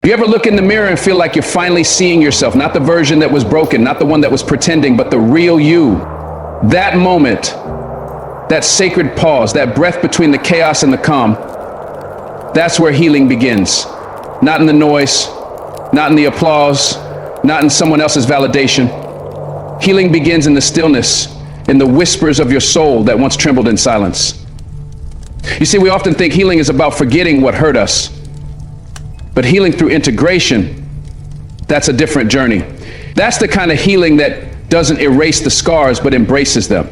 You ever look in the mirror and feel like you're finally seeing yourself, not the version that was broken, not the one that was pretending, but the real you? That moment, that sacred pause, that breath between the chaos and the calm, that's where healing begins. Not in the noise, not in the applause, not in someone else's validation. Healing begins in the stillness, in the whispers of your soul that once trembled in silence. You see, we often think healing is about forgetting what hurt us. But healing through integration, that's a different journey. That's the kind of healing that doesn't erase the scars, but embraces them.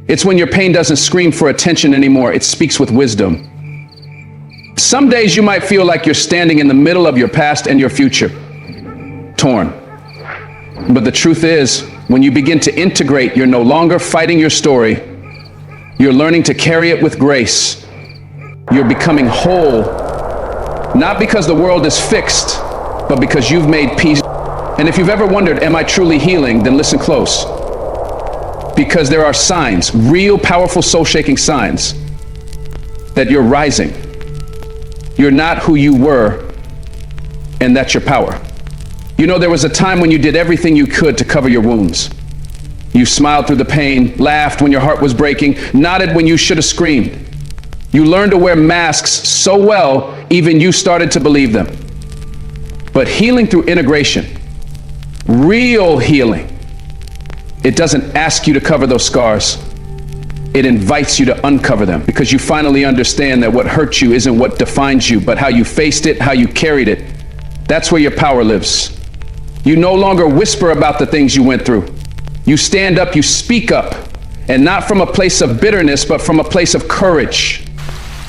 It's when your pain doesn't scream for attention anymore, it speaks with wisdom. Some days you might feel like you're standing in the middle of your past and your future, torn. But the truth is, when you begin to integrate, you're no longer fighting your story. You're learning to carry it with grace. You're becoming whole. Not because the world is fixed, but because you've made peace. And if you've ever wondered, am I truly healing? Then listen close. Because there are signs, real powerful soul-shaking signs, that you're rising. You're not who you were, and that's your power. You know, there was a time when you did everything you could to cover your wounds. You smiled through the pain, laughed when your heart was breaking, nodded when you should have screamed. You learned to wear masks so well, even you started to believe them. But healing through integration, real healing, it doesn't ask you to cover those scars. It invites you to uncover them, because you finally understand that what hurt you isn't what defines you, but how you faced it, how you carried it. That's where your power lives. You no longer whisper about the things you went through. You stand up, you speak up, and not from a place of bitterness, but from a place of courage.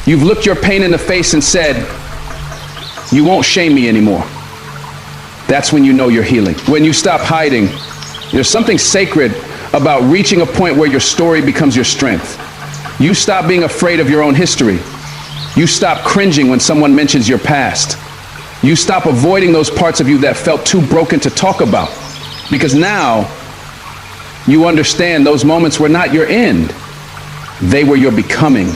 You've looked your pain in the face and said, you won't shame me anymore. That's when you know you're healing. When you stop hiding, there's something sacred about reaching a point where your story becomes your strength. You stop being afraid of your own history. You stop cringing when someone mentions your past. You stop avoiding those parts of you that felt too broken to talk about. Because now you understand those moments were not your end. They were your becoming.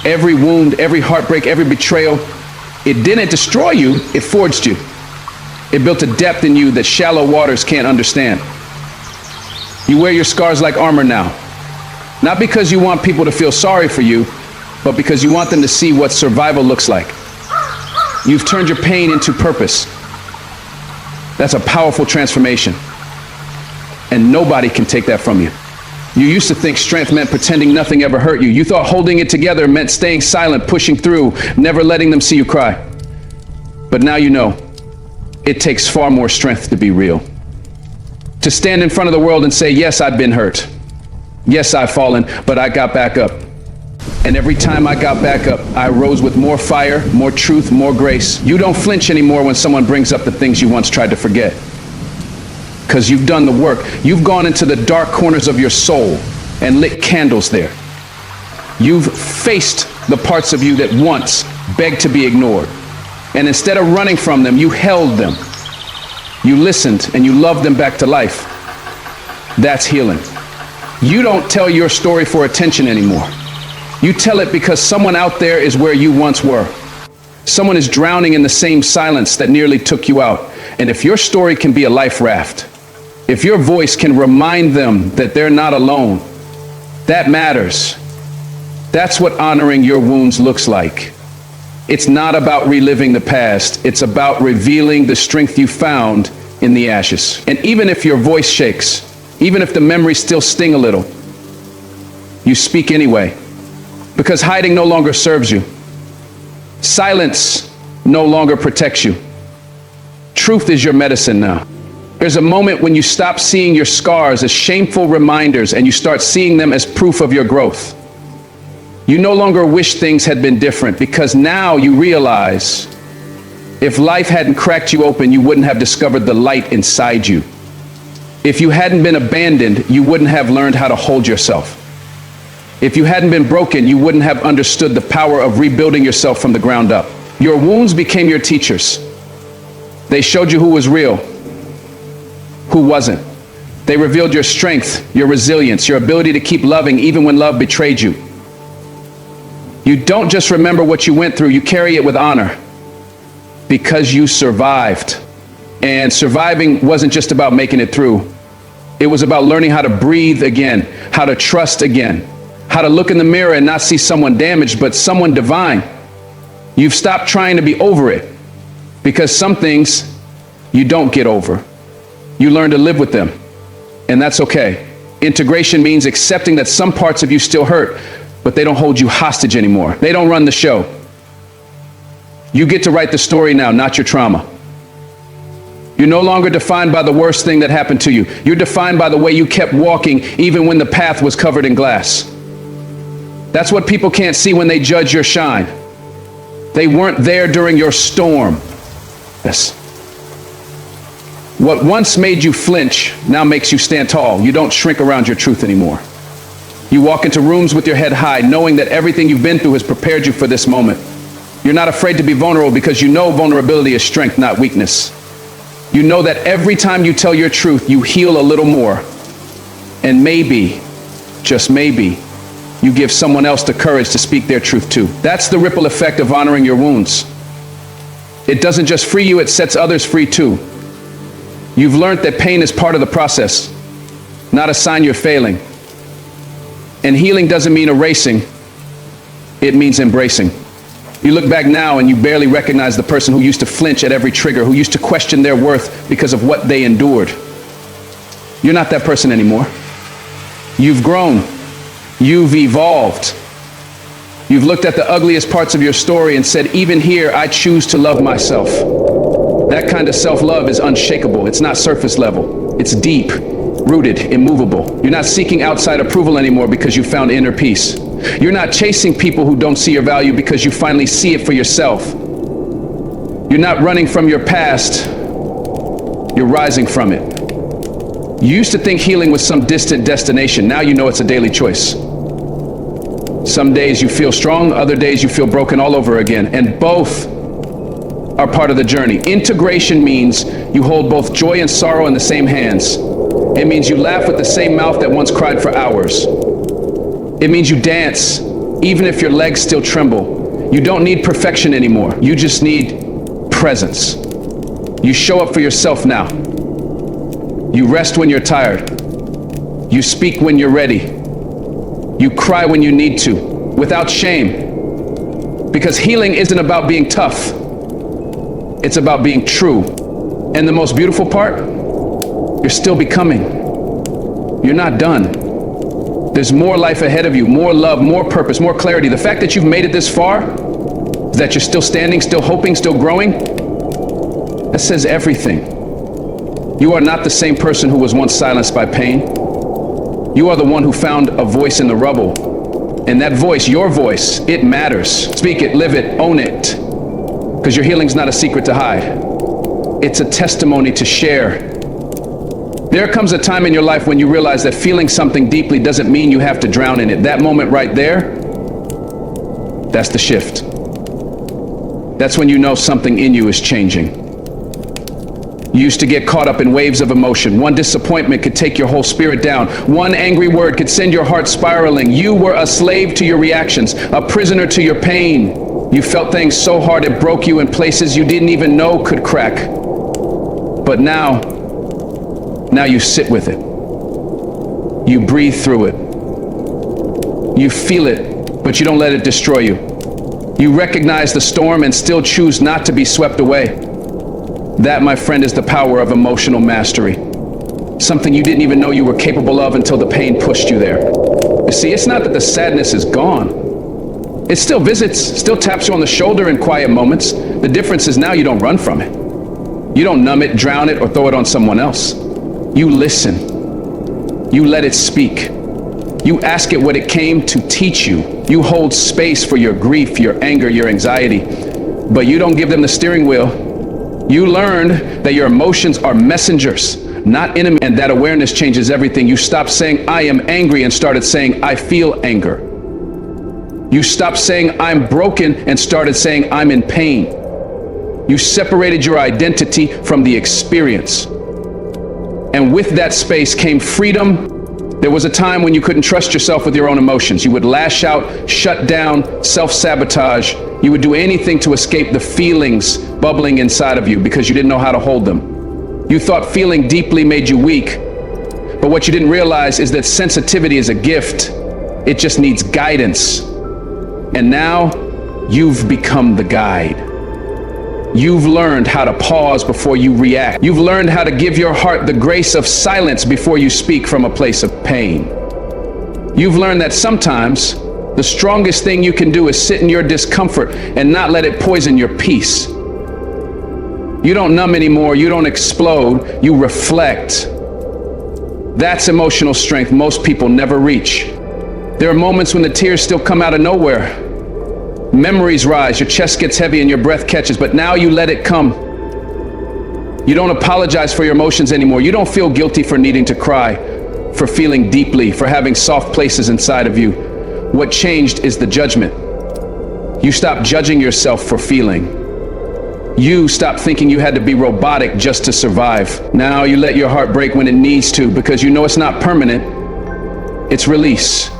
Every wound, every heartbreak, every betrayal, it didn't destroy you, it forged you. It built a depth in you that shallow waters can't understand. You wear your scars like armor now. Not because you want people to feel sorry for you, but because you want them to see what survival looks like. You've turned your pain into purpose. That's a powerful transformation. And nobody can take that from you. You used to think strength meant pretending nothing ever hurt you. You thought holding it together meant staying silent, pushing through, never letting them see you cry. But now you know, it takes far more strength to be real. To stand in front of the world and say, yes, I've been hurt. Yes, I've fallen, but I got back up. And every time I got back up, I rose with more fire, more truth, more grace. You don't flinch anymore when someone brings up the things you once tried to forget. Because you've done the work. You've gone into the dark corners of your soul and lit candles there. You've faced the parts of you that once begged to be ignored. And instead of running from them, you held them. You listened and you loved them back to life. That's healing. You don't tell your story for attention anymore. You tell it because someone out there is where you once were. Someone is drowning in the same silence that nearly took you out. And if your story can be a life raft, if your voice can remind them that they're not alone, that matters. That's what honoring your wounds looks like. It's not about reliving the past. It's about revealing the strength you found in the ashes. And even if your voice shakes, even if the memories still sting a little, you speak anyway, because hiding no longer serves you. Silence no longer protects you. Truth is your medicine now. There's a moment when you stop seeing your scars as shameful reminders and you start seeing them as proof of your growth. You no longer wish things had been different, because now you realize if life hadn't cracked you open, you wouldn't have discovered the light inside you. If you hadn't been abandoned, you wouldn't have learned how to hold yourself. If you hadn't been broken, you wouldn't have understood the power of rebuilding yourself from the ground up. Your wounds became your teachers. They showed you who was real, who wasn't. They revealed your strength, your resilience, your ability to keep loving even when love betrayed you. You don't just remember what you went through, you carry it with honor. because you survived. And surviving wasn't just about making it through. It was about learning how to breathe again, how to trust again, how to look in the mirror and not see someone damaged, but someone divine. You've stopped trying to be over it, because some things you don't get over. You learn to live with them, and that's okay. Integration means accepting that some parts of you still hurt, but they don't hold you hostage anymore. They don't run the show. You get to write the story now, not your trauma. You're no longer defined by the worst thing that happened to you. You're defined by the way you kept walking even when the path was covered in glass. That's what people can't see when they judge your shine. They weren't there during your storm. Yes. What once made you flinch now makes you stand tall. You don't shrink around your truth anymore. You walk into rooms with your head high, knowing that everything you've been through has prepared you for this moment. You're not afraid to be vulnerable because you know vulnerability is strength, not weakness. You know that every time you tell your truth, you heal a little more. And maybe, just maybe, you give someone else the courage to speak their truth too. That's the ripple effect of honoring your wounds. It doesn't just free you, it sets others free too. You've learned that pain is part of the process, not a sign you're failing. And healing doesn't mean erasing, it means embracing. You look back now and you barely recognize the person who used to flinch at every trigger, who used to question their worth because of what they endured. You're not that person anymore. You've grown. You've evolved. You've looked at the ugliest parts of your story and said, even here, I choose to love myself. That kind of self-love is unshakable. It's not surface level. It's deep, rooted, immovable. You're not seeking outside approval anymore because you found inner peace. You're not chasing people who don't see your value because you finally see it for yourself. You're not running from your past. You're rising from it. You used to think healing was some distant destination. Now you know it's a daily choice. Some days you feel strong, other days you feel broken all over again, and both are part of the journey. Integration means you hold both joy and sorrow in the same hands. It means you laugh with the same mouth that once cried for hours. It means you dance, even if your legs still tremble. You don't need perfection anymore. You just need presence. You show up for yourself now. You rest when you're tired. You speak when you're ready. You cry when you need to, without shame. Because healing isn't about being tough. It's about being true. And the most beautiful part? You're still becoming. You're not done. There's more life ahead of you, more love, more purpose, more clarity. The fact that you've made it this far, that you're still standing, still hoping, still growing, that says everything. You are not the same person who was once silenced by pain. You are the one who found a voice in the rubble. And that voice, your voice, it matters. Speak it, live it, own it. Because your healing's not a secret to hide. It's a testimony to share. There comes a time in your life when you realize that feeling something deeply doesn't mean you have to drown in it. That moment right there, that's the shift. That's when you know something in you is changing. You used to get caught up in waves of emotion. One disappointment could take your whole spirit down. One angry word could send your heart spiraling. You were a slave to your reactions, a prisoner to your pain. You felt things so hard it broke you in places you didn't even know could crack. But now you sit with it. You breathe through it. You feel it, but you don't let it destroy you. You recognize the storm and still choose not to be swept away. That, my friend, is the power of emotional mastery. Something you didn't even know you were capable of until the pain pushed you there. You see, it's not that the sadness is gone. It still visits, still taps you on the shoulder in quiet moments. The difference is now you don't run from it. You don't numb it, drown it, or throw it on someone else. You listen. You let it speak. You ask it what it came to teach you. You hold space for your grief, your anger, your anxiety. But you don't give them the steering wheel. You learned that your emotions are messengers, not enemies, and that awareness changes everything. You stopped saying, I am angry, and started saying, I feel anger. You stopped saying, I'm broken, and started saying, I'm in pain. You separated your identity from the experience. And with that space came freedom. There was a time when you couldn't trust yourself with your own emotions. You would lash out, shut down, self-sabotage. You would do anything to escape the feelings bubbling inside of you because you didn't know how to hold them. You thought feeling deeply made you weak, but what you didn't realize is that sensitivity is a gift. It just needs guidance. And now you've become the guide. You've learned how to pause before you react. You've learned how to give your heart the grace of silence before you speak from a place of pain. You've learned that sometimes the strongest thing you can do is sit in your discomfort and not let it poison your peace. You don't numb anymore, you don't explode, you reflect. That's emotional strength most people never reach. There are moments when the tears still come out of nowhere. Memories rise, your chest gets heavy and your breath catches, but now you let it come. You don't apologize for your emotions anymore. You don't feel guilty for needing to cry, for feeling deeply, for having soft places inside of you. What changed is the judgment. You stopped judging yourself for feeling. You stopped thinking you had to be robotic just to survive. Now you let your heart break when it needs to because you know it's not permanent. It's release.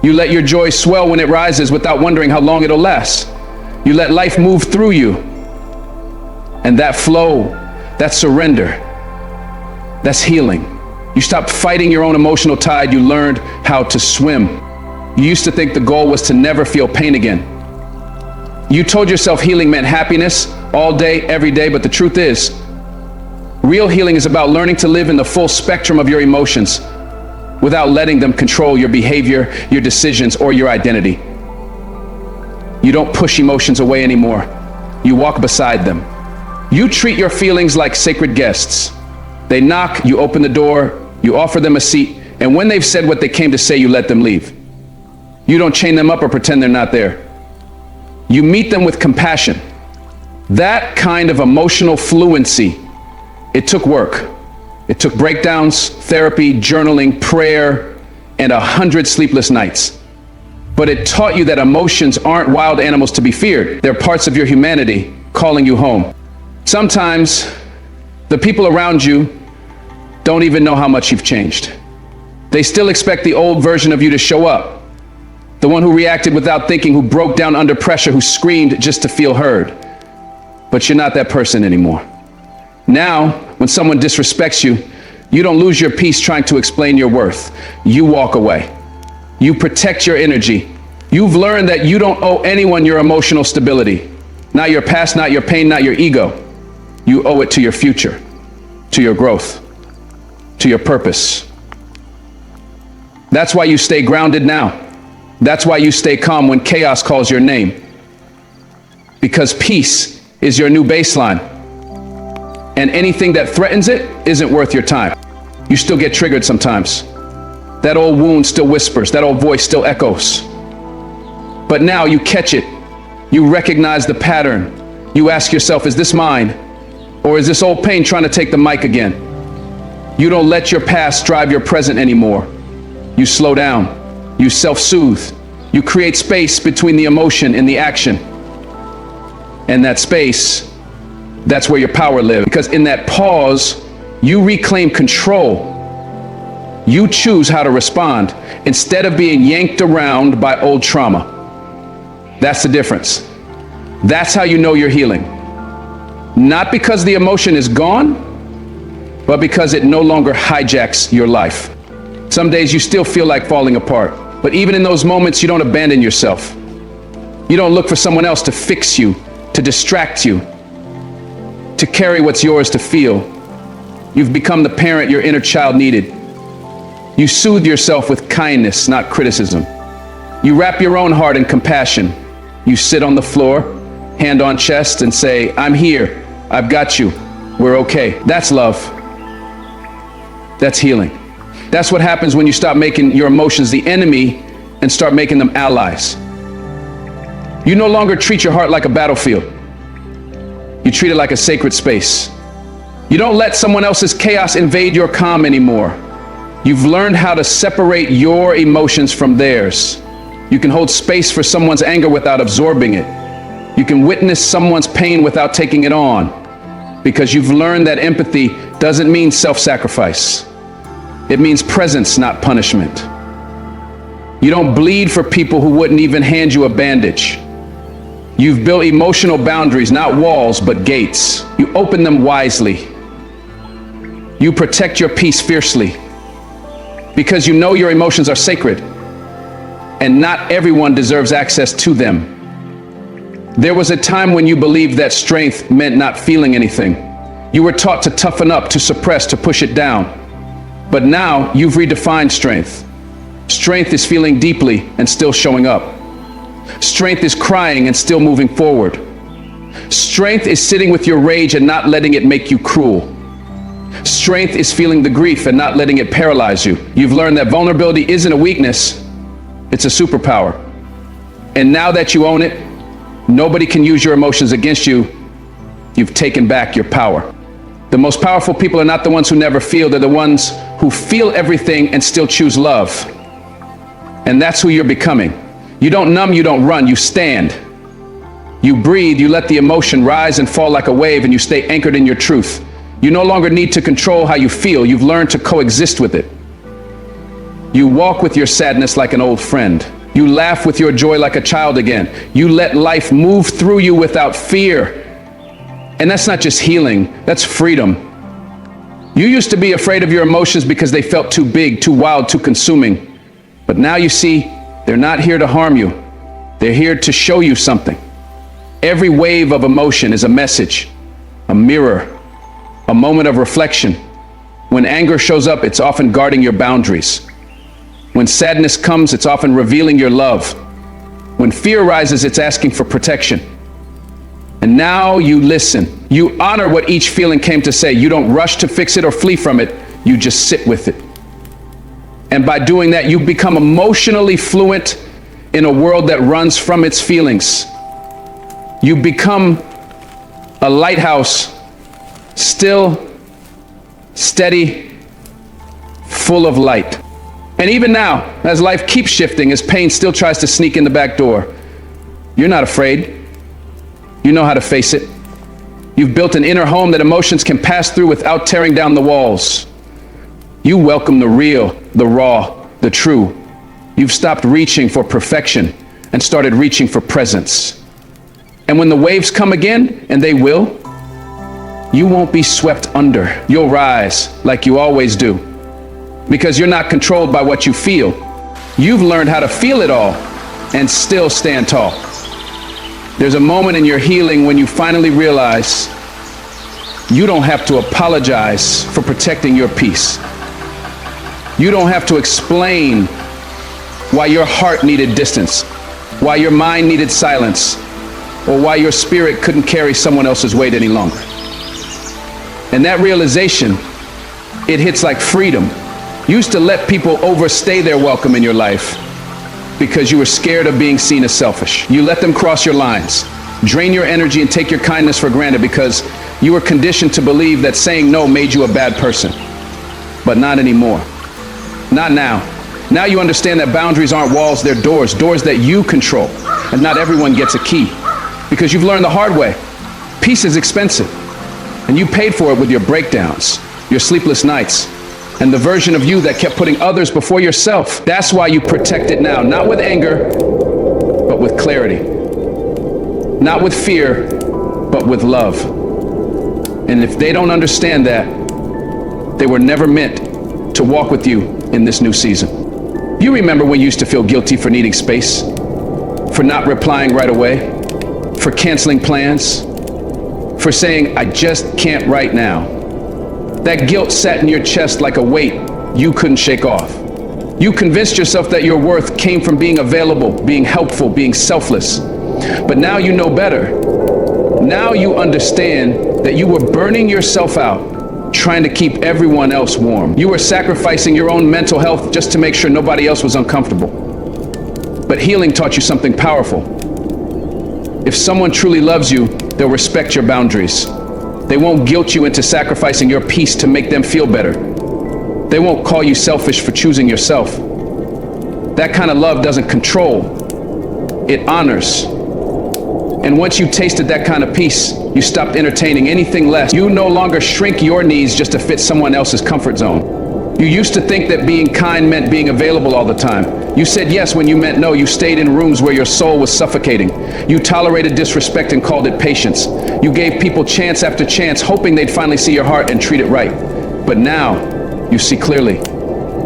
You let your joy swell when it rises without wondering how long it'll last. You let life move through you. And that flow, that surrender, that's healing. You stopped fighting your own emotional tide. You learned how to swim. You used to think the goal was to never feel pain again. You told yourself healing meant happiness all day, every day, but the truth is, real healing is about learning to live in the full spectrum of your emotions without letting them control your behavior, your decisions, or your identity. You don't push emotions away anymore. You walk beside them. You treat your feelings like sacred guests. They knock, you open the door, you offer them a seat, and when they've said what they came to say, you let them leave. You don't chain them up or pretend they're not there. You meet them with compassion. That kind of emotional fluency, it took work. It took breakdowns, therapy, journaling, prayer, and 100 sleepless nights. But it taught you that emotions aren't wild animals to be feared. They're parts of your humanity calling you home. Sometimes the people around you don't even know how much you've changed. They still expect the old version of you to show up. The one who reacted without thinking, who broke down under pressure, who screamed just to feel heard. But you're not that person anymore. Now, when someone disrespects you, you don't lose your peace trying to explain your worth. You walk away. You protect your energy. You've learned that you don't owe anyone your emotional stability. Not your past, not your pain, not your ego. You owe it to your future, to your growth, to your purpose. That's why you stay grounded now. That's why you stay calm when chaos calls your name. Because peace is your new baseline. And anything that threatens it isn't worth your time. You still get triggered sometimes. That old wound still whispers, that old voice still echoes. But now you catch it. You recognize the pattern. You ask yourself, is this mine? Or is this old pain trying to take the mic again? You don't let your past drive your present anymore. You slow down. You self-soothe. You create space between the emotion and the action. And that space, that's where your power lives. Because in that pause, you reclaim control. You choose how to respond instead of being yanked around by old trauma. That's the difference. That's how you know you're healing. Not because the emotion is gone, but because it no longer hijacks your life. Some days you still feel like falling apart, but even in those moments, you don't abandon yourself. You don't look for someone else to fix you, to distract you, to carry what's yours to feel. You've become the parent your inner child needed. You soothe yourself with kindness, not criticism. You wrap your own heart in compassion. You sit on the floor, hand on chest, and say, I'm here. I've got you. We're okay. That's love. That's healing. That's what happens when you stop making your emotions the enemy and start making them allies. You no longer treat your heart like a battlefield. You treat it like a sacred space. You don't let someone else's chaos invade your calm anymore. You've learned how to separate your emotions from theirs. You can hold space for someone's anger without absorbing it. You can witness someone's pain without taking it on. Because you've learned that empathy doesn't mean self-sacrifice. It means presence, not punishment. You don't bleed for people who wouldn't even hand you a bandage. You've built emotional boundaries, not walls, but gates. You open them wisely. You protect your peace fiercely because you know your emotions are sacred and not everyone deserves access to them. There was a time when you believed that strength meant not feeling anything. You were taught to toughen up, to suppress, to push it down. But now you've redefined strength. Strength is feeling deeply and still showing up. Strength is crying and still moving forward. Strength is sitting with your rage and not letting it make you cruel. Strength is feeling the grief and not letting it paralyze you. You've learned that vulnerability isn't a weakness, it's a superpower. And now that you own it, nobody can use your emotions against you. You've taken back your power. The most powerful people are not the ones who never feel, they're the ones who feel everything and still choose love. And that's who you're becoming. You don't numb, you don't run, you stand. You breathe, you let the emotion rise and fall like a wave, and you stay anchored in your truth. You no longer need to control how you feel, you've learned to coexist with it. You walk with your sadness like an old friend. You laugh with your joy like a child again. You let life move through you without fear. And that's not just healing, that's freedom. You used to be afraid of your emotions because they felt too big, too wild, too consuming. But now you see, they're not here to harm you. They're here to show you something. Every wave of emotion is a message, a mirror, a moment of reflection. When anger shows up, it's often guarding your boundaries. When sadness comes, it's often revealing your love. When fear rises, it's asking for protection. And now you listen. You honor what each feeling came to say. You don't rush to fix it or flee from it. You just sit with it. And by doing that, you become emotionally fluent in a world that runs from its feelings. You become a lighthouse, still, steady, full of light. And even now, as life keeps shifting, as pain still tries to sneak in the back door, you're not afraid. You know how to face it. You've built an inner home that emotions can pass through without tearing down the walls. You welcome the real, the raw, the true. You've stopped reaching for perfection and started reaching for presence. And when the waves come again, and they will, you won't be swept under. You'll rise like you always do. Because you're not controlled by what you feel. You've learned how to feel it all and still stand tall. There's a moment in your healing when you finally realize you don't have to apologize for protecting your peace. You don't have to explain why your heart needed distance, why your mind needed silence, or why your spirit couldn't carry someone else's weight any longer. And that realization, it hits like freedom. You used to let people overstay their welcome in your life because you were scared of being seen as selfish. You let them cross your lines, drain your energy, and take your kindness for granted because you were conditioned to believe that saying no made you a bad person. But not anymore. Not now. Now you understand that boundaries aren't walls, they're doors, doors that you control. And not everyone gets a key because you've learned the hard way. Peace is expensive, and you paid for it with your breakdowns, your sleepless nights, and the version of you that kept putting others before yourself. That's why you protect it now, not with anger, but with clarity. Not with fear, but with love. And if they don't understand that, they were never meant to walk with you in this new season. You remember when you used to feel guilty for needing space, for not replying right away, for canceling plans, for saying, I just can't right now. That guilt sat in your chest like a weight you couldn't shake off. You convinced yourself that your worth came from being available, being helpful, being selfless. But now you know better. Now you understand that you were burning yourself out, trying to keep everyone else warm. You were sacrificing your own mental health just to make sure nobody else was uncomfortable. But healing taught you something powerful. If someone truly loves you, they'll respect your boundaries. They won't guilt you into sacrificing your peace to make them feel better. They won't call you selfish for choosing yourself. That kind of love doesn't control, it honors. And once you tasted that kind of peace, you stopped entertaining anything less. You no longer shrink your needs just to fit someone else's comfort zone. You used to think that being kind meant being available all the time. You said yes when you meant no. You stayed in rooms where your soul was suffocating. You tolerated disrespect and called it patience. You gave people chance after chance, hoping they'd finally see your heart and treat it right. But now, you see clearly.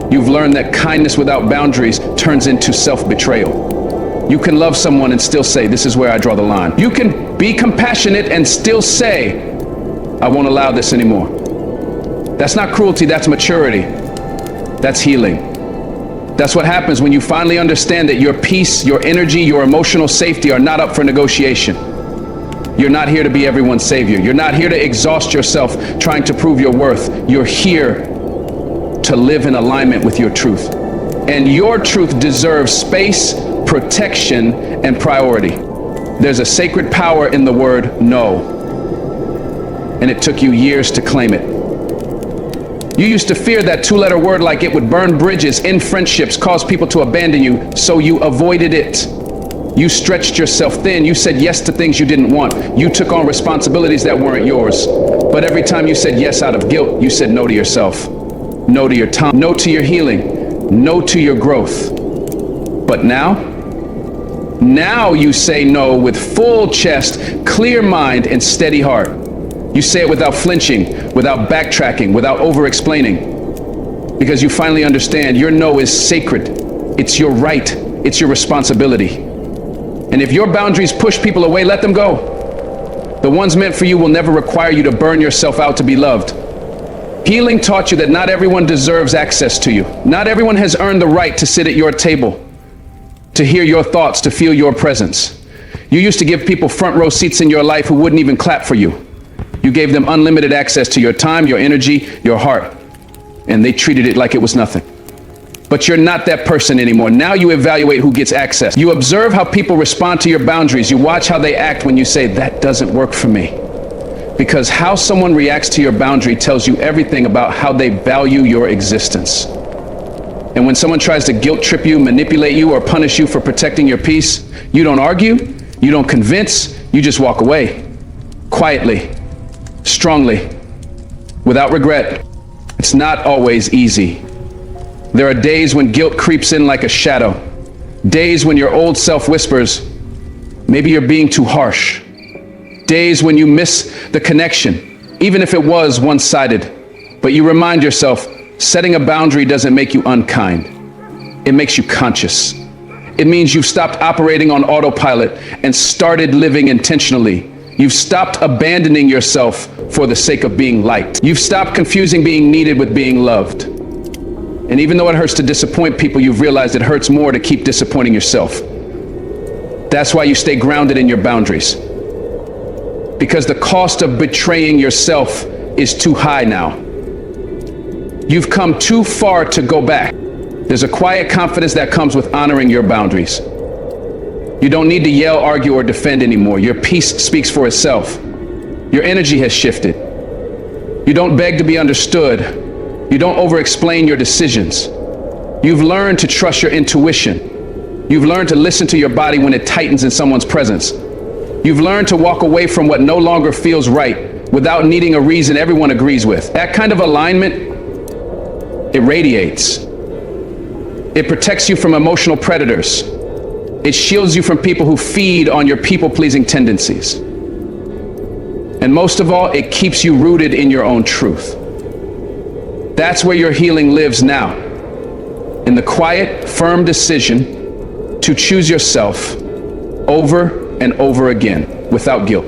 You've learned that kindness without boundaries turns into self-betrayal. You can love someone and still say, this is where I draw the line. You can be compassionate and still say, I won't allow this anymore. That's not cruelty, that's maturity. That's healing. That's what happens when you finally understand that your peace, your energy, your emotional safety are not up for negotiation. You're not here to be everyone's savior. You're not here to exhaust yourself trying to prove your worth. You're here to live in alignment with your truth. And your truth deserves space, protection, and priority. There's a sacred power in the word no. And it took you years to claim it. You used to fear that two-letter word like it would burn bridges, end friendships, cause people to abandon you, so you avoided it. You stretched yourself thin. You said yes to things you didn't want. You took on responsibilities that weren't yours. But every time you said yes out of guilt, you said no to yourself, no to your time, no to your healing, no to your growth. But now you say no with full chest, clear mind, and steady heart. You say it without flinching, without backtracking, without over-explaining. Because you finally understand your no is sacred. It's your right. It's your responsibility. And if your boundaries push people away, let them go. The ones meant for you will never require you to burn yourself out to be loved. Healing taught you that not everyone deserves access to you. Not everyone has earned the right to sit at your table, to hear your thoughts, to feel your presence. You used to give people front row seats in your life who wouldn't even clap for you. You gave them unlimited access to your time, your energy, your heart, and they treated it like it was nothing. But you're not that person anymore. Now you evaluate who gets access. You observe how people respond to your boundaries. You watch how they act when you say, that doesn't work for me. Because how someone reacts to your boundary tells you everything about how they value your existence. And when someone tries to guilt trip you, manipulate you, or punish you for protecting your peace, you don't argue, you don't convince, you just walk away. Quietly. Strongly, without regret. It's not always easy. There are days when guilt creeps in like a shadow. Days when your old self whispers, maybe you're being too harsh. Days when you miss the connection, even if it was one-sided. But you remind yourself, setting a boundary doesn't make you unkind. It makes you conscious. It means you've stopped operating on autopilot and started living intentionally. You've stopped abandoning yourself for the sake of being liked. You've stopped confusing being needed with being loved. And even though it hurts to disappoint people, you've realized it hurts more to keep disappointing yourself. That's why you stay grounded in your boundaries. Because the cost of betraying yourself is too high now. You've come too far to go back. There's a quiet confidence that comes with honoring your boundaries. You don't need to yell, argue, or defend anymore. Your peace speaks for itself. Your energy has shifted. You don't beg to be understood. You don't over-explain your decisions. You've learned to trust your intuition. You've learned to listen to your body when it tightens in someone's presence. You've learned to walk away from what no longer feels right without needing a reason everyone agrees with. That kind of alignment, it radiates. It protects you from emotional predators. It shields you from people who feed on your people-pleasing tendencies. And most of all, it keeps you rooted in your own truth. That's where your healing lives now. In the quiet, firm decision to choose yourself over and over again without guilt.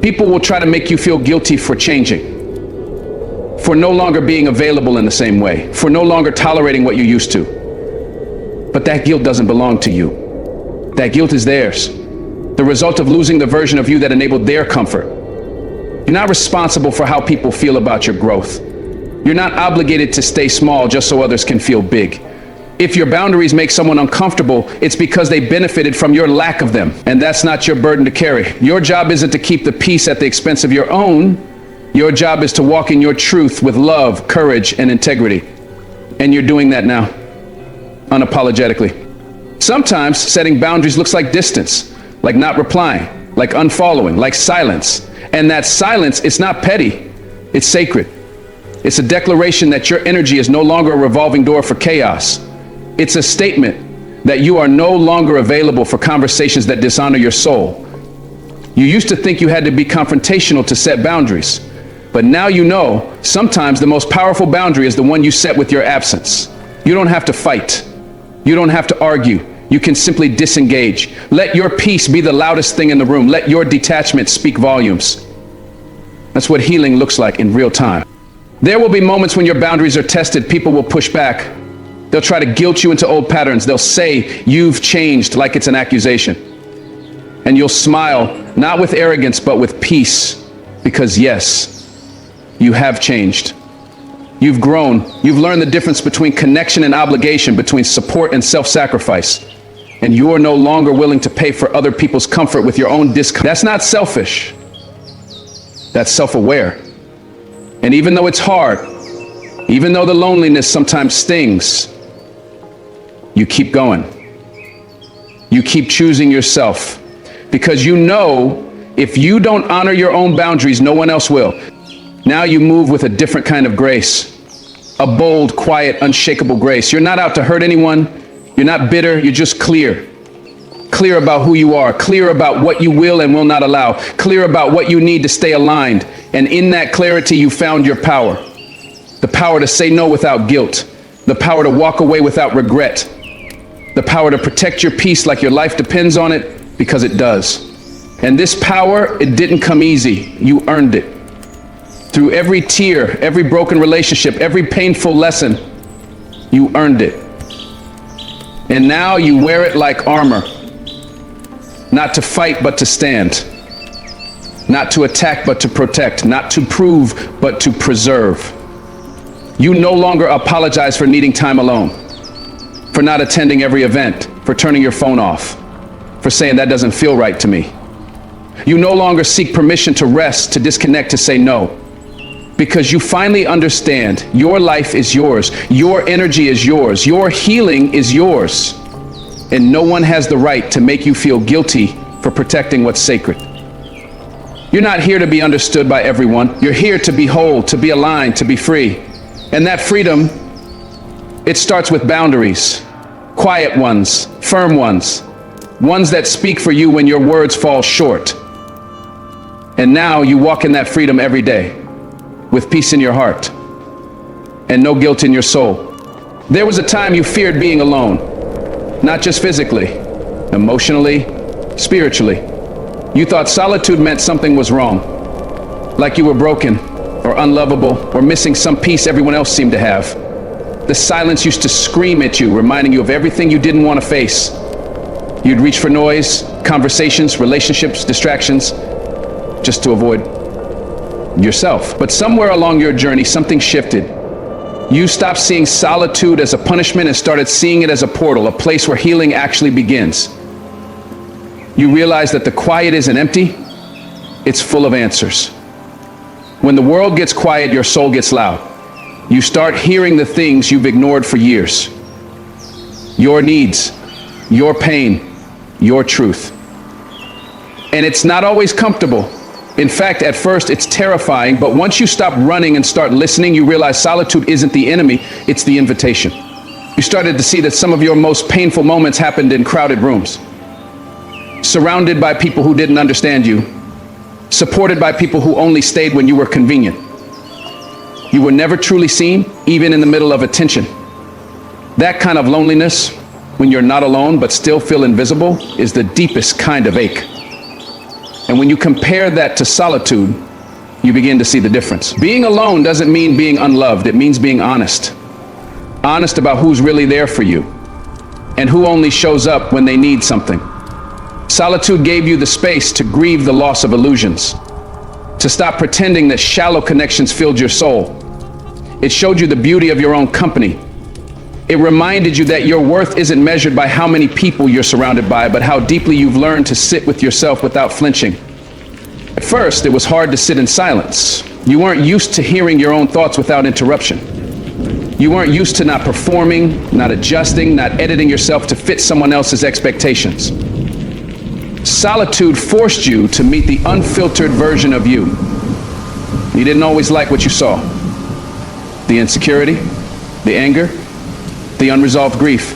People will try to make you feel guilty for changing, for no longer being available in the same way, for no longer tolerating what you used to. But that guilt doesn't belong to you. That guilt is theirs, the result of losing the version of you that enabled their comfort. You're not responsible for how people feel about your growth. You're not obligated to stay small just so others can feel big. If your boundaries make someone uncomfortable, it's because they benefited from your lack of them, and that's not your burden to carry. Your job isn't to keep the peace at the expense of your own. Your job is to walk in your truth with love, courage, and integrity. And you're doing that now, unapologetically. Sometimes setting boundaries looks like distance, like not replying, like unfollowing, like silence. And that silence, it's not petty, it's sacred. It's a declaration that your energy is no longer a revolving door for chaos. It's a statement that you are no longer available for conversations that dishonor your soul. You used to think you had to be confrontational to set boundaries, but now you know sometimes the most powerful boundary is the one you set with your absence. You don't have to fight. You don't have to argue. You can simply disengage. Let your peace be the loudest thing in the room. Let your detachment speak volumes. That's what healing looks like in real time. There will be moments when your boundaries are tested. People will push back. They'll try to guilt you into old patterns. They'll say you've changed like it's an accusation. And you'll smile, not with arrogance, but with peace. Because yes, you have changed. You've grown. You've learned the difference between connection and obligation, between support and self-sacrifice. And you are no longer willing to pay for other people's comfort with your own discomfort. That's not selfish. That's self-aware. And even though it's hard, even though the loneliness sometimes stings, you keep going. You keep choosing yourself because you know if you don't honor your own boundaries, no one else will. Now you move with a different kind of grace, a bold, quiet, unshakable grace. You're not out to hurt anyone. You're not bitter. You're just clear. Clear about who you are, clear about what you will and will not allow, clear about what you need to stay aligned. And in that clarity, you found your power. The power to say no without guilt, the power to walk away without regret, the power to protect your peace like your life depends on it, because it does. And this power, it didn't come easy. You earned it. Through every tear, every broken relationship, every painful lesson, you earned it. And now you wear it like armor. Not to fight, but to stand. Not to attack, but to protect. Not to prove, but to preserve. You no longer apologize for needing time alone, for not attending every event, for turning your phone off, for saying that doesn't feel right to me. You no longer seek permission to rest, to disconnect, to say no, because you finally understand your life is yours, your energy is yours, your healing is yours, and no one has the right to make you feel guilty for protecting what's sacred. You're not here to be understood by everyone. You're here to be whole, to be aligned, to be free. And that freedom, it starts with boundaries, quiet ones, firm ones that speak for you when your words fall short. And now you walk in that freedom every day with peace in your heart and no guilt in your soul. There was a time you feared being alone, not just physically, emotionally, spiritually. You thought solitude meant something was wrong, like you were broken or unlovable or missing some piece everyone else seemed to have. The silence used to scream at you, reminding you of everything you didn't want to face. You'd reach for noise, conversations, relationships, distractions, just to avoid yourself. But somewhere along your journey, something shifted. You stopped seeing solitude as a punishment and started seeing it as a portal, a place where healing actually begins. You realize that the quiet isn't empty, it's full of answers. When the world gets quiet, your soul gets loud. You start hearing the things you've ignored for years. Your needs, your pain, your truth. And it's not always comfortable. In fact, at first it's terrifying, but once you stop running and start listening, you realize solitude isn't the enemy, it's the invitation. You started to see that some of your most painful moments happened in crowded rooms, surrounded by people who didn't understand you, supported by people who only stayed when you were convenient. You were never truly seen, even in the middle of attention. That kind of loneliness, when you're not alone but still feel invisible, is the deepest kind of ache. And when you compare that to solitude, you begin to see the difference. Being alone doesn't mean being unloved, it means being honest. Honest about who's really there for you and who only shows up when they need something. Solitude gave you the space to grieve the loss of illusions, to stop pretending that shallow connections filled your soul. It showed you the beauty of your own company. It reminded you that your worth isn't measured by how many people you're surrounded by, but how deeply you've learned to sit with yourself without flinching. At first, it was hard to sit in silence. You weren't used to hearing your own thoughts without interruption. You weren't used to not performing, not adjusting, not editing yourself to fit someone else's expectations. Solitude forced you to meet the unfiltered version of you. You didn't always like what you saw. The insecurity, the anger, the unresolved grief.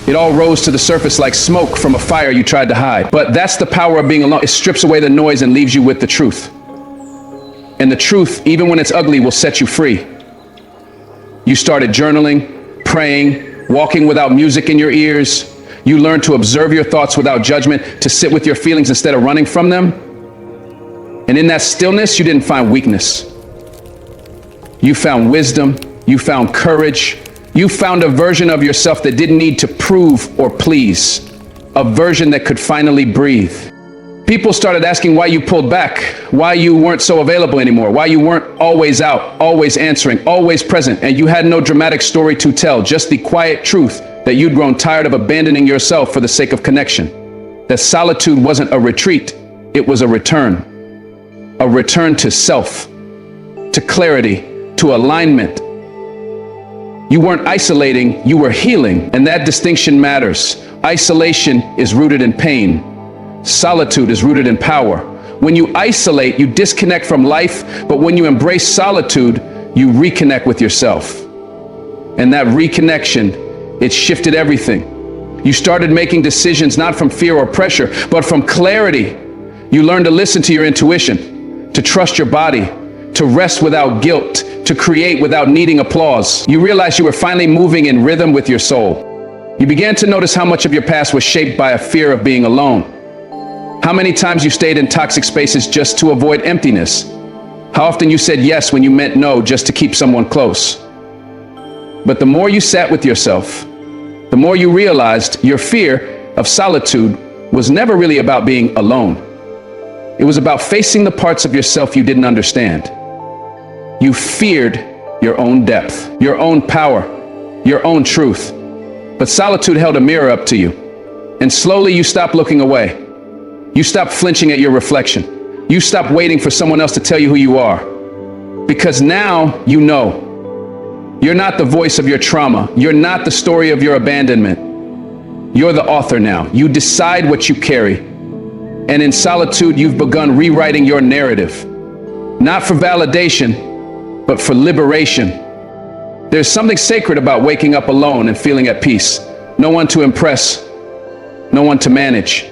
It all rose to the surface like smoke from a fire you tried to hide. But that's the power of being alone. It strips away the noise and leaves you with the truth. And the truth, even when it's ugly, will set you free. You started journaling, praying, walking without music in your ears. You learned to observe your thoughts without judgment, to sit with your feelings instead of running from them. And in that stillness, you didn't find weakness. You found wisdom. You found courage. You found a version of yourself that didn't need to prove or please. A version that could finally breathe. People started asking why you pulled back, why you weren't so available anymore, why you weren't always out, always answering, always present, and you had no dramatic story to tell, just the quiet truth that you'd grown tired of abandoning yourself for the sake of connection. That solitude wasn't a retreat, it was a return to self, to clarity, to alignment. You weren't isolating, you were healing, and that distinction matters. Isolation is rooted in pain. Solitude is rooted in power. When you isolate, you disconnect from life, but when you embrace solitude, you reconnect with yourself. And that reconnection, it shifted everything. You started making decisions not from fear or pressure, but from clarity. You learned to listen to your intuition, to trust your body, to rest without guilt, to create without needing applause. You realized you were finally moving in rhythm with your soul. You began to notice how much of your past was shaped by a fear of being alone. How many times you stayed in toxic spaces just to avoid emptiness? How often you said yes when you meant no just to keep someone close? But the more you sat with yourself, the more you realized your fear of solitude was never really about being alone. It was about facing the parts of yourself you didn't understand. You feared your own depth, your own power, your own truth. But solitude held a mirror up to you, and slowly you stopped looking away. You stopped flinching at your reflection. You stopped waiting for someone else to tell you who you are. Because now you know. You're not the voice of your trauma. You're not the story of your abandonment. You're the author now. You decide what you carry. And in solitude, you've begun rewriting your narrative. Not for validation, but for liberation. There's something sacred about waking up alone and feeling at peace. No one to impress, no one to manage.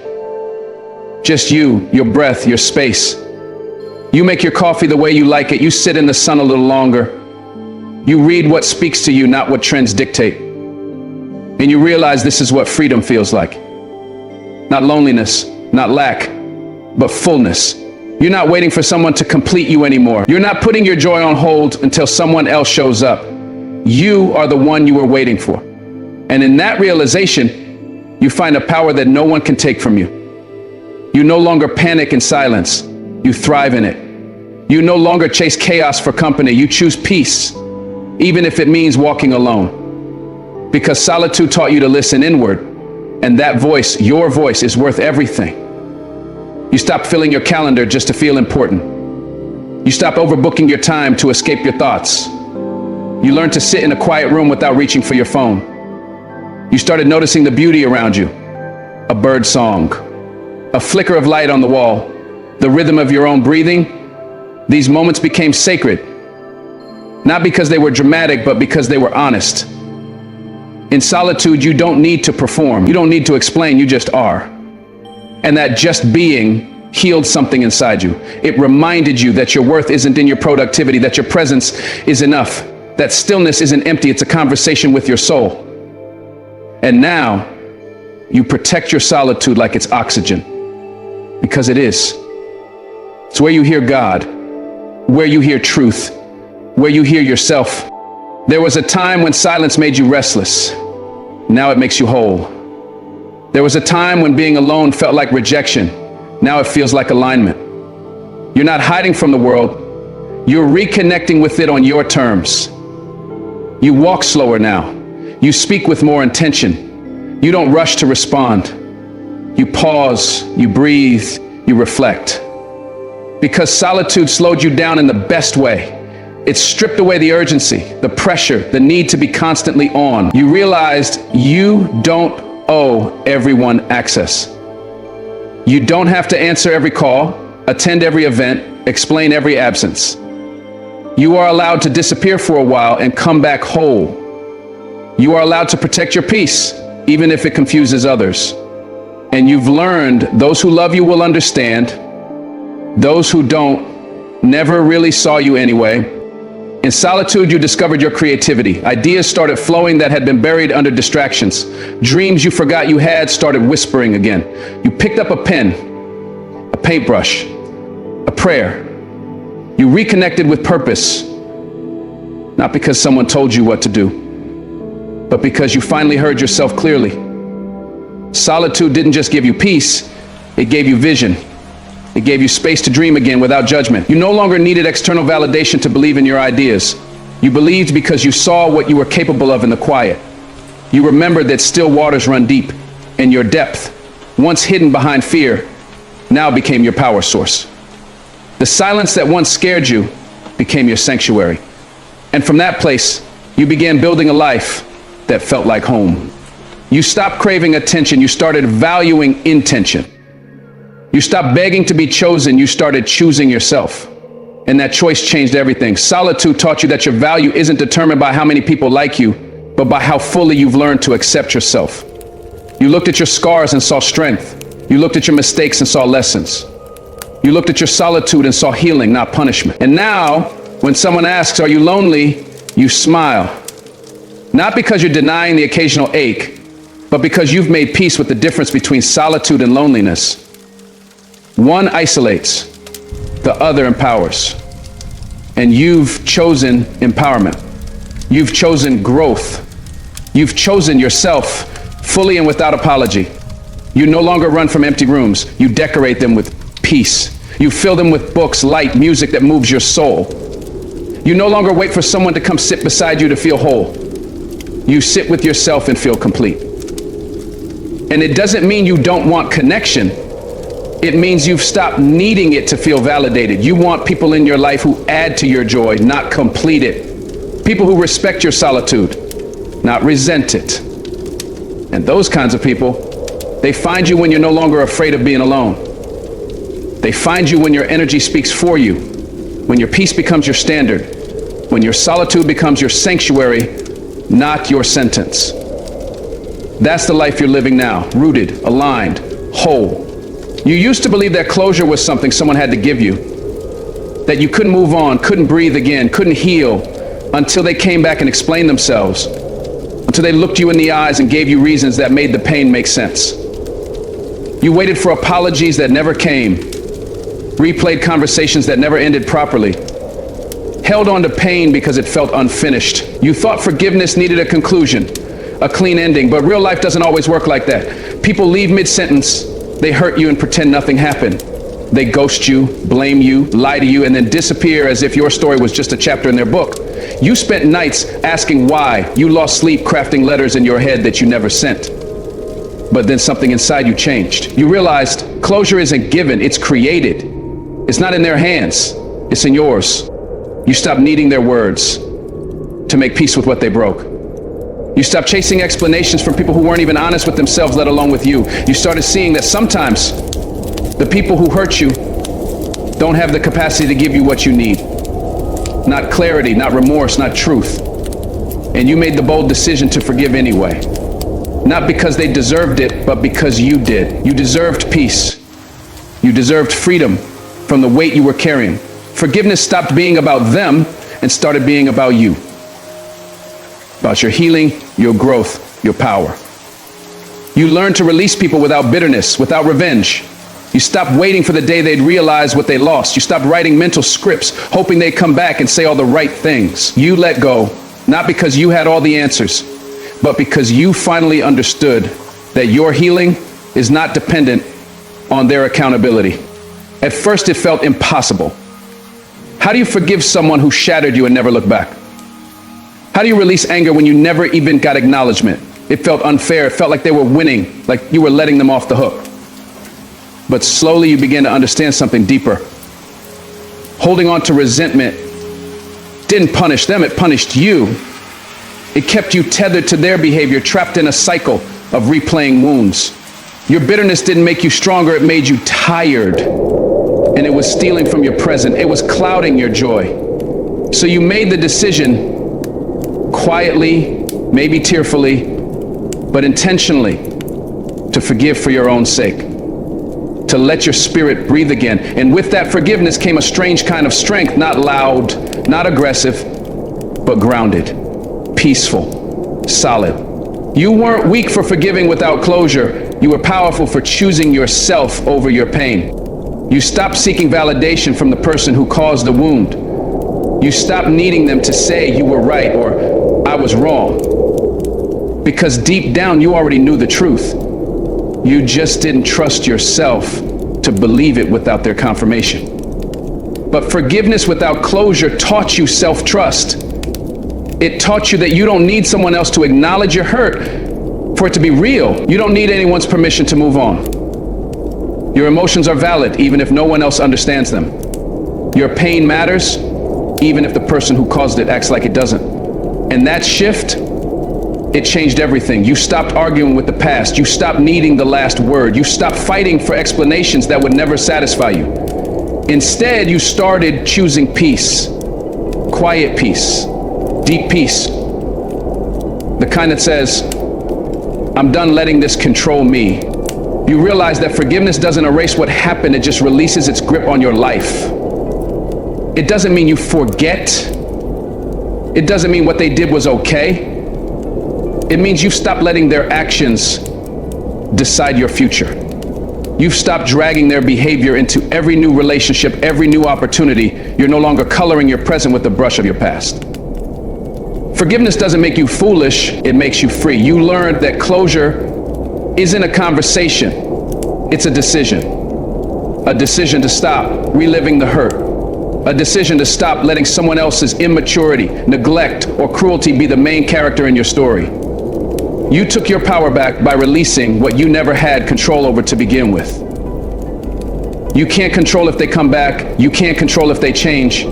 Just you, your breath, your space. You make your coffee the way you like it. You sit in the sun a little longer. You read what speaks to you, not what trends dictate. And you realize this is what freedom feels like. Not loneliness, not lack, but fullness. You're not waiting for someone to complete you anymore. You're not putting your joy on hold until someone else shows up. You are the one you were waiting for. And in that realization, you find a power that no one can take from you. You no longer panic in silence. You thrive in it. You no longer chase chaos for company. You choose peace, even if it means walking alone. Because solitude taught you to listen inward, and that voice, your voice, is worth everything. You stop filling your calendar just to feel important. You stop overbooking your time to escape your thoughts. You learn to sit in a quiet room without reaching for your phone. You started noticing the beauty around you. A bird song, a flicker of light on the wall, the rhythm of your own breathing. These moments became sacred, not because they were dramatic, but because they were honest. In solitude, you don't need to perform. You don't need to explain, you just are. And that just being healed something inside you. It reminded you that your worth isn't in your productivity, that your presence is enough, that stillness isn't empty, it's a conversation with your soul. And now, you protect your solitude like it's oxygen. Because it is. It's where you hear God, where you hear truth, where you hear yourself. There was a time when silence made you restless. Now it makes you whole. There was a time when being alone felt like rejection. Now it feels like alignment. You're not hiding from the world. You're reconnecting with it on your terms. You walk slower now. You speak with more intention. You don't rush to respond. You pause, you breathe, you reflect. Because solitude slowed you down in the best way. It stripped away the urgency, the pressure, the need to be constantly on. You realized you don't owe everyone access. You don't have to answer every call, attend every event, explain every absence. You are allowed to disappear for a while and come back whole. You are allowed to protect your peace, even if it confuses others. And you've learned those who love you will understand. Those who don't never really saw you anyway. In solitude, you discovered your creativity. Ideas started flowing that had been buried under distractions. Dreams you forgot you had started whispering again. You picked up a pen, a paintbrush, a prayer. You reconnected with purpose, not because someone told you what to do, but because you finally heard yourself clearly. Solitude didn't just give you peace, it gave you vision. It gave you space to dream again without judgment. You no longer needed external validation to believe in your ideas. You believed because you saw what you were capable of in the quiet. You remembered that still waters run deep, and your depth, once hidden behind fear, now became your power source. The silence that once scared you became your sanctuary. And from that place, you began building a life that felt like home. You stopped craving attention. You started valuing intention. You stopped begging to be chosen. You started choosing yourself. And that choice changed everything. Solitude taught you that your value isn't determined by how many people like you, but by how fully you've learned to accept yourself. You looked at your scars and saw strength. You looked at your mistakes and saw lessons. You looked at your solitude and saw healing, not punishment. And now, when someone asks, "Are you lonely?" you smile. Not because you're denying the occasional ache, but because you've made peace with the difference between solitude and loneliness. One isolates, the other empowers. And you've chosen empowerment. You've chosen growth. You've chosen yourself fully and without apology. You no longer run from empty rooms. You decorate them with peace. You fill them with books, light, music that moves your soul. You no longer wait for someone to come sit beside you to feel whole. You sit with yourself and feel complete. And it doesn't mean you don't want connection. It means you've stopped needing it to feel validated. You want people in your life who add to your joy, not complete it. People who respect your solitude, not resent it. And those kinds of people, they find you when you're no longer afraid of being alone. They find you when your energy speaks for you, when your peace becomes your standard, when your solitude becomes your sanctuary, not your sentence. That's the life you're living now, rooted, aligned, whole. You used to believe that closure was something someone had to give you, that you couldn't move on, couldn't breathe again, couldn't heal until they came back and explained themselves, until they looked you in the eyes and gave you reasons that made the pain make sense. You waited for apologies that never came, replayed conversations that never ended properly, held on to pain because it felt unfinished. You thought forgiveness needed a conclusion, a clean ending, but real life doesn't always work like that. People leave mid-sentence. They hurt you and pretend nothing happened. They ghost you, blame you, lie to you, and then disappear as if your story was just a chapter in their book. You spent nights asking why. You lost sleep crafting letters in your head that you never sent. But then something inside you changed. You realized closure isn't given, it's created. It's not in their hands, it's in yours. You stopped needing their words to make peace with what they broke. You stopped chasing explanations from people who weren't even honest with themselves, let alone with you. You started seeing that sometimes the people who hurt you don't have the capacity to give you what you need. Not clarity, not remorse, not truth. And you made the bold decision to forgive anyway. Not because they deserved it, but because you did. You deserved peace. You deserved freedom from the weight you were carrying. Forgiveness stopped being about them and started being about you. About your healing, your growth, your power. You learned to release people without bitterness, without revenge. You stopped waiting for the day they'd realize what they lost. You stopped writing mental scripts, hoping they'd come back and say all the right things. You let go, not because you had all the answers, but because you finally understood that your healing is not dependent on their accountability. At first, it felt impossible. How do you forgive someone who shattered you and never looked back? How do you release anger when you never even got acknowledgement? It felt unfair. It felt like they were winning, like you were letting them off the hook. But slowly you began to understand something deeper. Holding on to resentment didn't punish them, it punished you. It kept you tethered to their behavior, trapped in a cycle of replaying wounds. Your bitterness didn't make you stronger, it made you tired. And it was stealing from your present. It was clouding your joy. So you made the decision quietly, maybe tearfully, but intentionally to forgive for your own sake, to let your spirit breathe again. And with that forgiveness came a strange kind of strength, not loud, not aggressive, but grounded, peaceful, solid. You weren't weak for forgiving without closure. You were powerful for choosing yourself over your pain. You stopped seeking validation from the person who caused the wound. You stopped needing them to say you were right or I was wrong. Because deep down, you already knew the truth. You just didn't trust yourself to believe it without their confirmation. But forgiveness without closure taught you self-trust. It taught you that you don't need someone else to acknowledge your hurt for it to be real. You don't need anyone's permission to move on. Your emotions are valid, even if no one else understands them. Your pain matters, even if the person who caused it acts like it doesn't. And that shift, it changed everything. You stopped arguing with the past. You stopped needing the last word. You stopped fighting for explanations that would never satisfy you. Instead, you started choosing peace, quiet peace, deep peace. The kind that says, I'm done letting this control me. You realize that forgiveness doesn't erase what happened, it just releases its grip on your life. It doesn't mean you forget. It doesn't mean what they did was okay. It means you've stopped letting their actions decide your future. You've stopped dragging their behavior into every new relationship, every new opportunity. You're no longer coloring your present with the brush of your past. Forgiveness doesn't make you foolish, it makes you free. You learned that closure isn't a conversation, it's a decision. A decision to stop reliving the hurt. A decision to stop letting someone else's immaturity, neglect, or cruelty be the main character in your story. You took your power back by releasing what you never had control over to begin with. You can't control if they come back, you can't control if they change,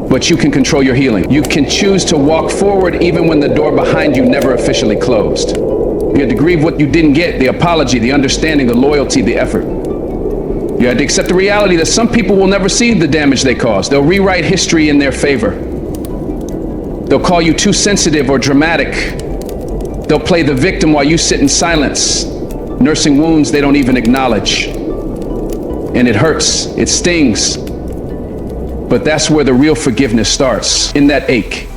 but you can control your healing. You can choose to walk forward even when the door behind you never officially closed. You had to grieve what you didn't get, the apology, the understanding, the loyalty, the effort. You had to accept the reality that some people will never see the damage they caused. They'll rewrite history in their favor. They'll call you too sensitive or dramatic. They'll play the victim while you sit in silence, nursing wounds they don't even acknowledge. And it hurts, it stings. But that's where the real forgiveness starts, in that ache,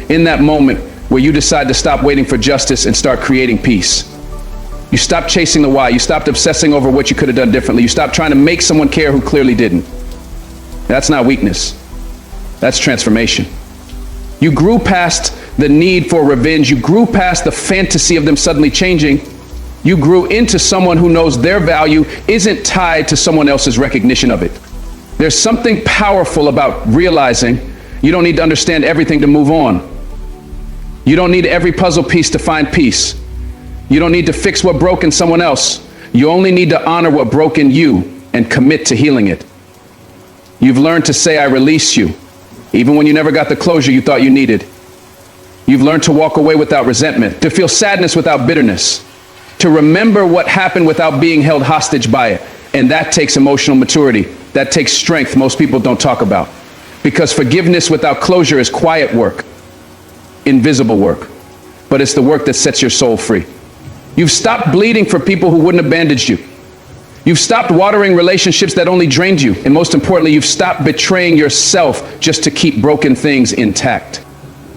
in that moment where you decide to stop waiting for justice and start creating peace. You stop chasing the why, you stopped obsessing over what you could have done differently, you stopped trying to make someone care who clearly didn't. That's not weakness, that's transformation. You grew past the need for revenge, you grew past the fantasy of them suddenly changing. You grew into someone who knows their value isn't tied to someone else's recognition of it. There's something powerful about realizing you don't need to understand everything to move on. You don't need every puzzle piece to find peace. You don't need to fix what broke in someone else. You only need to honor what broke in you and commit to healing it. You've learned to say, I release you, even when you never got the closure you thought you needed. You've learned to walk away without resentment, to feel sadness without bitterness, to remember what happened without being held hostage by it. And that takes emotional maturity. That takes strength most people don't talk about. Because forgiveness without closure is quiet work, invisible work, but it's the work that sets your soul free. You've stopped bleeding for people who wouldn't have bandaged you. You've stopped watering relationships that only drained you. And most importantly, you've stopped betraying yourself just to keep broken things intact.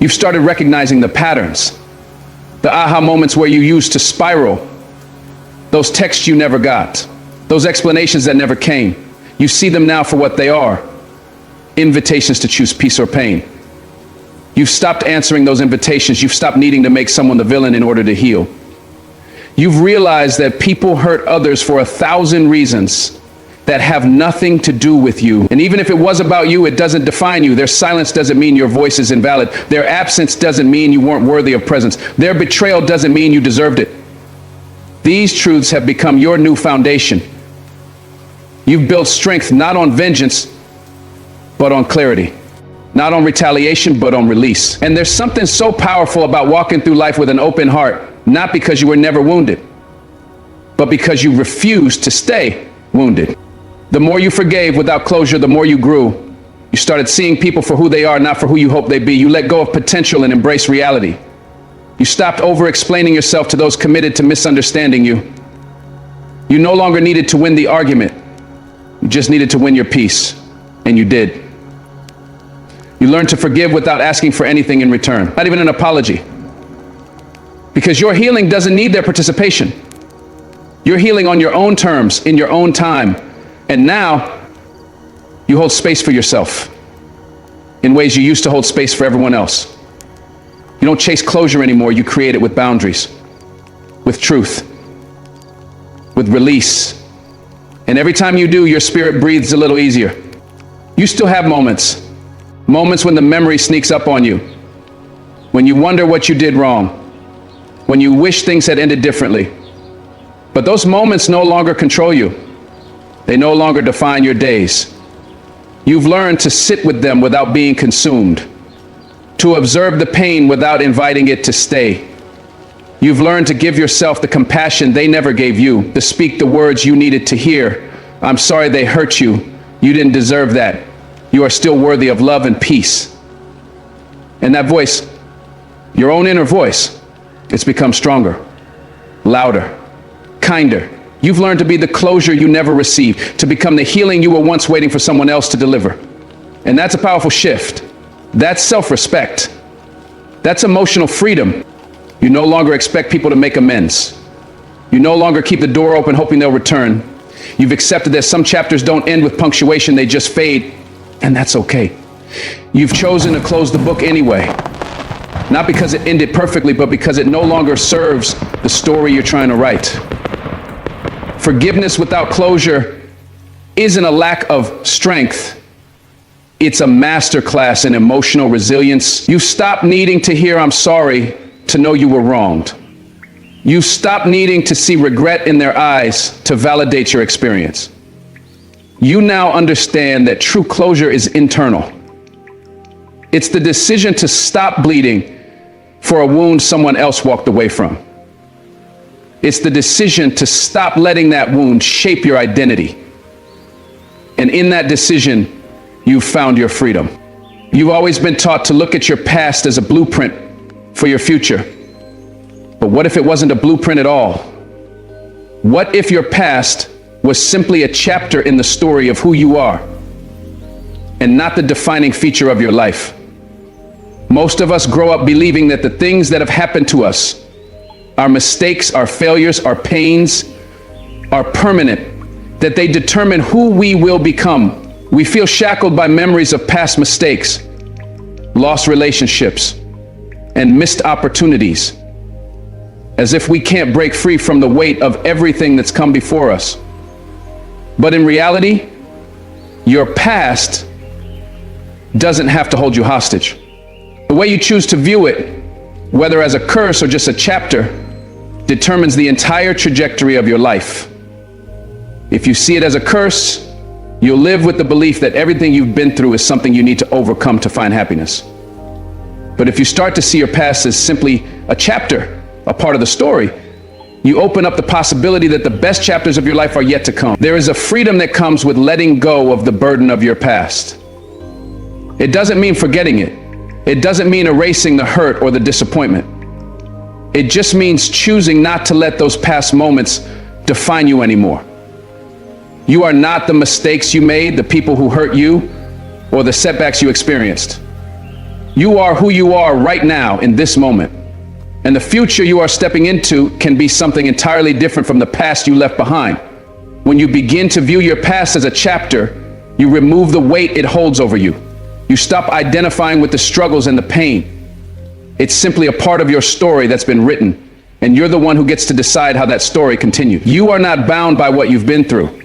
You've started recognizing the patterns, the aha moments where you used to spiral, those texts you never got, those explanations that never came. You see them now for what they are, invitations to choose peace or pain. You've stopped answering those invitations. You've stopped needing to make someone the villain in order to heal. You've realized that people hurt others for 1,000 reasons that have nothing to do with you. And even if it was about you, it doesn't define you. Their silence doesn't mean your voice is invalid. Their absence doesn't mean you weren't worthy of presence. Their betrayal doesn't mean you deserved it. These truths have become your new foundation. You've built strength not on vengeance, but on clarity. Not on retaliation, but on release. And there's something so powerful about walking through life with an open heart, not because you were never wounded, but because you refused to stay wounded. The more you forgave without closure, the more you grew. You started seeing people for who they are, not for who you hope they be. You let go of potential and embrace reality. You stopped over-explaining yourself to those committed to misunderstanding you. You no longer needed to win the argument. You just needed to win your peace, and you did. You learned to forgive without asking for anything in return, not even an apology. Because your healing doesn't need their participation. You're healing on your own terms, in your own time. And now, you hold space for yourself in ways you used to hold space for everyone else. You don't chase closure anymore, you create it with boundaries, with truth, with release. And every time you do, your spirit breathes a little easier. You still have moments when the memory sneaks up on you, when you wonder what you did wrong, when you wish things had ended differently. But those moments no longer control you. They no longer define your days. You've learned to sit with them without being consumed, to observe the pain without inviting it to stay. You've learned to give yourself the compassion they never gave you, to speak the words you needed to hear. I'm sorry they hurt you. You didn't deserve that. You are still worthy of love and peace. And that voice, your own inner voice, it's become stronger, louder, kinder. You've learned to be the closure you never received, to become the healing you were once waiting for someone else to deliver. And that's a powerful shift. That's self-respect. That's emotional freedom. You no longer expect people to make amends. You no longer keep the door open hoping they'll return. You've accepted that some chapters don't end with punctuation, they just fade, and that's okay. You've chosen to close the book anyway. Not because it ended perfectly, but because it no longer serves the story you're trying to write. Forgiveness without closure isn't a lack of strength. It's a masterclass in emotional resilience. You stop needing to hear "I'm sorry" to know you were wronged. You stop needing to see regret in their eyes to validate your experience. You now understand that true closure is internal. It's the decision to stop bleeding for a wound someone else walked away from. It's the decision to stop letting that wound shape your identity. And in that decision, you've found your freedom. You've always been taught to look at your past as a blueprint for your future. But what if it wasn't a blueprint at all? What if your past was simply a chapter in the story of who you are, and not the defining feature of your life? Most of us grow up believing that the things that have happened to us, our mistakes, our failures, our pains, are permanent, that they determine who we will become. We feel shackled by memories of past mistakes, lost relationships, and missed opportunities, as if we can't break free from the weight of everything that's come before us. But in reality, your past doesn't have to hold you hostage. The way you choose to view it, whether as a curse or just a chapter, determines the entire trajectory of your life. If you see it as a curse, you'll live with the belief that everything you've been through is something you need to overcome to find happiness. But if you start to see your past as simply a chapter, a part of the story, you open up the possibility that the best chapters of your life are yet to come. There is a freedom that comes with letting go of the burden of your past. It doesn't mean forgetting it. It doesn't mean erasing the hurt or the disappointment. It just means choosing not to let those past moments define you anymore. You are not the mistakes you made, the people who hurt you, or the setbacks you experienced. You are who you are right now in this moment. And the future you are stepping into can be something entirely different from the past you left behind. When you begin to view your past as a chapter, you remove the weight it holds over you. You stop identifying with the struggles and the pain. It's simply a part of your story that's been written, and you're the one who gets to decide how that story continues. You are not bound by what you've been through.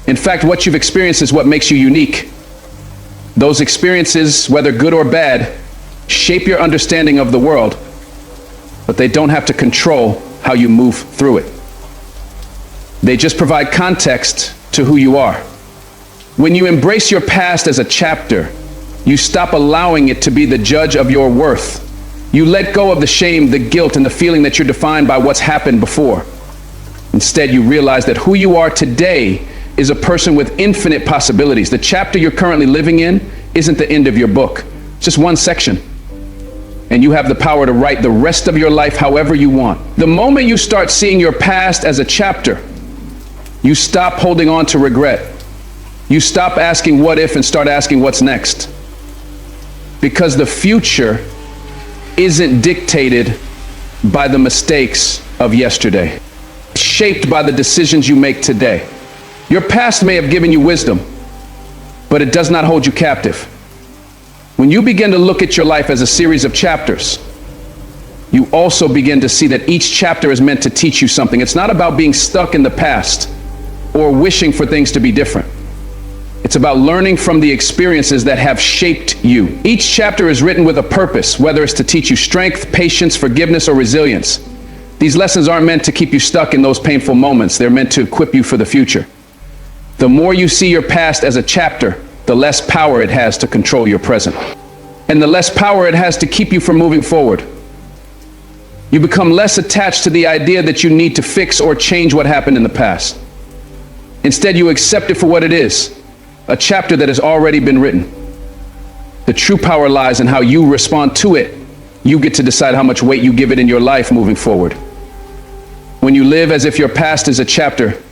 In fact, what you've experienced is what makes you unique. Those experiences, whether good or bad, shape your understanding of the world, but they don't have to control how you move through it. They just provide context to who you are. When you embrace your past as a chapter, you stop allowing it to be the judge of your worth. You let go of the shame, the guilt, and the feeling that you're defined by what's happened before. Instead, you realize that who you are today is a person with infinite possibilities. The chapter you're currently living in isn't the end of your book. It's just one section. and you have the power to write the rest of your life however you want. The moment you start seeing your past as a chapter, you stop holding on to regret. You stop asking what if and start asking what's next. Because the future isn't dictated by the mistakes of yesterday. It's shaped by the decisions you make today. Your past may have given you wisdom, but it does not hold you captive. When you begin to look at your life as a series of chapters, you also begin to see that each chapter is meant to teach you something. It's not about being stuck in the past or wishing for things to be different. It's about learning from the experiences that have shaped you. Each chapter is written with a purpose, whether it's to teach you strength, patience, forgiveness, or resilience. These lessons aren't meant to keep you stuck in those painful moments. They're meant to equip you for the future. The more you see your past as a chapter, the less power it has to control your present. And the less power it has to keep you from moving forward. You become less attached to the idea that you need to fix or change what happened in the past. Instead, you accept it for what it is, a chapter that has already been written. The true power lies in how you respond to it. You get to decide how much weight you give it in your life moving forward. When you live as if your past is a chapter,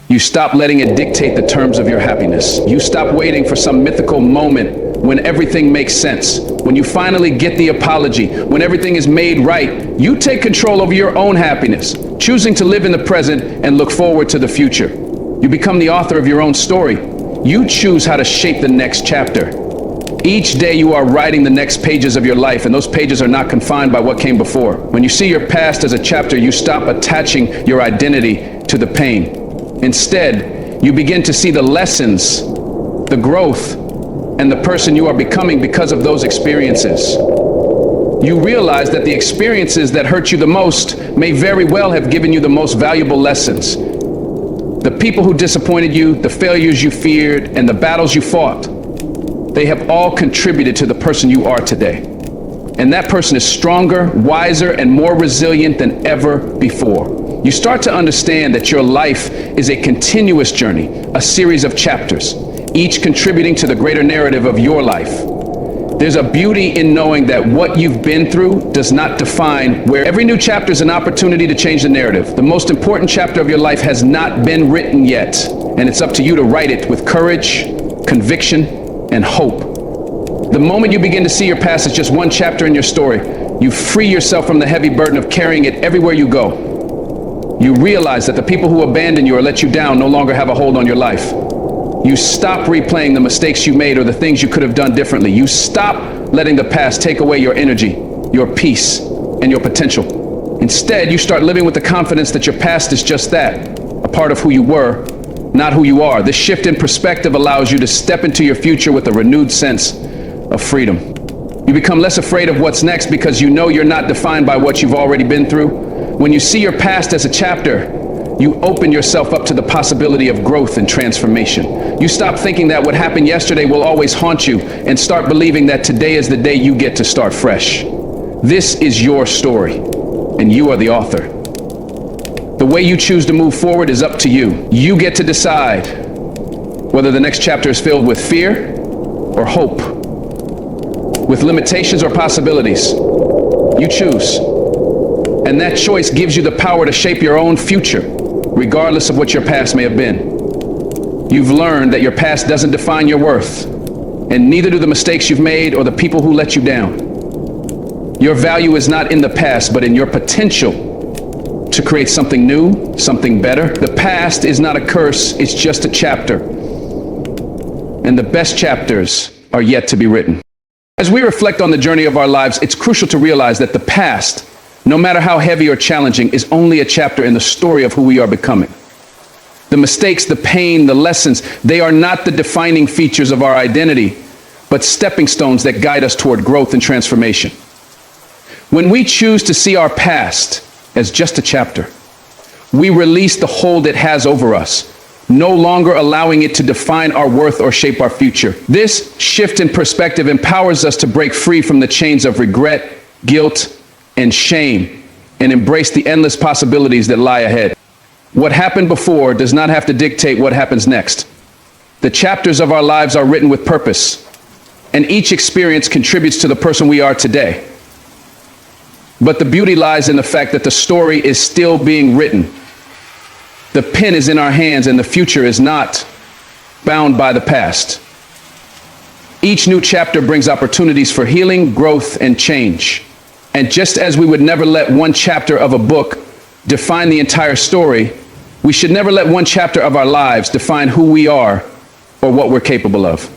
you stop letting it dictate the terms of your happiness. You stop waiting for some mythical moment when everything makes sense. When you finally get the apology, when everything is made right, you take control over your own happiness, choosing to live in the present and look forward to the future. You become the author of your own story. You choose how to shape the next chapter. Each day you are writing the next pages of your life, and those pages are not confined by what came before. When you see your past as a chapter, you stop attaching your identity to the pain. Instead, you begin to see the lessons, the growth, and the person you are becoming because of those experiences. You realize that the experiences that hurt you the most may very well have given you the most valuable lessons. The people who disappointed you, the failures you feared, and the battles you fought, they have all contributed to the person you are today. And that person is stronger, wiser, and more resilient than ever before. You start to understand that your life is a continuous journey, a series of chapters, each contributing to the greater narrative of your life. There's a beauty in knowing that what you've been through does not define where. Every new chapter is an opportunity to change the narrative. The most important chapter of your life has not been written yet, and it's up to you to write it with courage, conviction, and hope. The moment you begin to see your past as just one chapter in your story, you free yourself from the heavy burden of carrying it everywhere you go. You realize that the people who abandon you or let you down no longer have a hold on your life. You stop replaying the mistakes you made or the things you could have done differently. You stop letting the past take away your energy, your peace, and your potential. Instead, you start living with the confidence that your past is just that, a part of who you were, not who you are. This shift in perspective allows you to step into your future with a renewed sense of freedom. You become less afraid of what's next because you know you're not defined by what you've already been through. When you see your past as a chapter, you open yourself up to the possibility of growth and transformation. You stop thinking that what happened yesterday will always haunt you and start believing that today is the day you get to start fresh. This is your story, and you are the author. The way you choose to move forward is up to you. You get to decide whether the next chapter is filled with fear or hope, with limitations or possibilities. You choose. And that choice gives you the power to shape your own future, regardless of what your past may have been. You've learned that your past doesn't define your worth, and neither do the mistakes you've made or the people who let you down. Your value is not in the past, but in your potential to create something new, something better. The past is not a curse, it's just a chapter. And the best chapters are yet to be written. As we reflect on the journey of our lives, it's crucial to realize that the past, no matter how heavy or challenging, is only a chapter in the story of who we are becoming. The mistakes, the pain, the lessons, they are not the defining features of our identity, but stepping stones that guide us toward growth and transformation. When we choose to see our past as just a chapter, we release the hold it has over us, no longer allowing it to define our worth or shape our future. This shift in perspective empowers us to break free from the chains of regret, guilt, and shame, and embrace the endless possibilities that lie ahead. What happened before does not have to dictate what happens next. The chapters of our lives are written with purpose, and each experience contributes to the person we are today. But the beauty lies in the fact that the story is still being written. The pen is in our hands and the future is not bound by the past. Each new chapter brings opportunities for healing, growth, and change. And just as we would never let one chapter of a book define the entire story, we should never let one chapter of our lives define who we are or what we're capable of.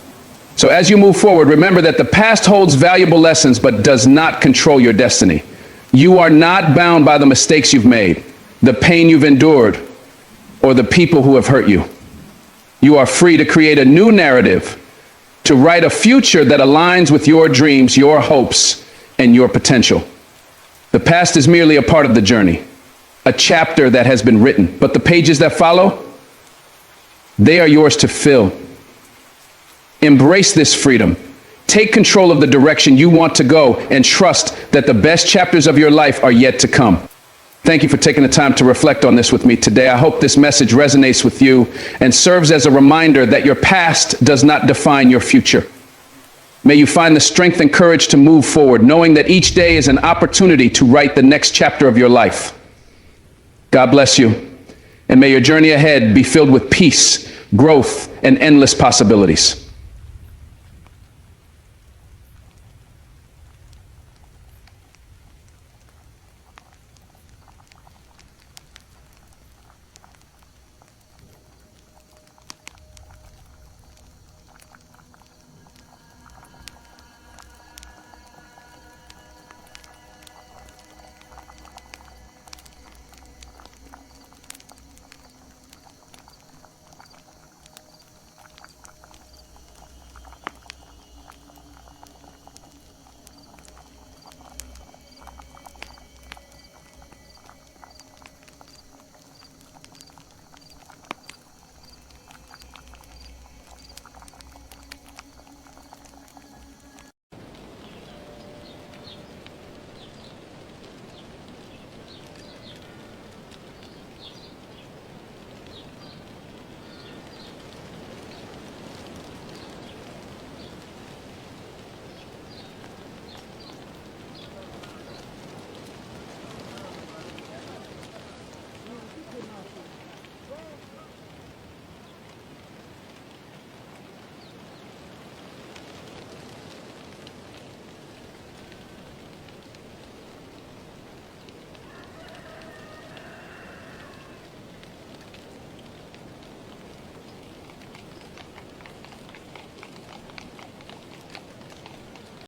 So as you move forward, remember that the past holds valuable lessons but does not control your destiny. You are not bound by the mistakes you've made, the pain you've endured, or the people who have hurt you. You are free to create a new narrative, to write a future that aligns with your dreams, your hopes, and your potential. The past is merely a part of the journey, a chapter that has been written, but the pages that follow, they are yours to fill. Embrace this freedom. Take control of the direction you want to go and trust that the best chapters of your life are yet to come. Thank you for taking the time to reflect on this with me today. I hope this message resonates with you and serves as a reminder that your past does not define your future. May you find the strength and courage to move forward, knowing that each day is an opportunity to write the next chapter of your life. God bless you, and may your journey ahead be filled with peace, growth, and endless possibilities.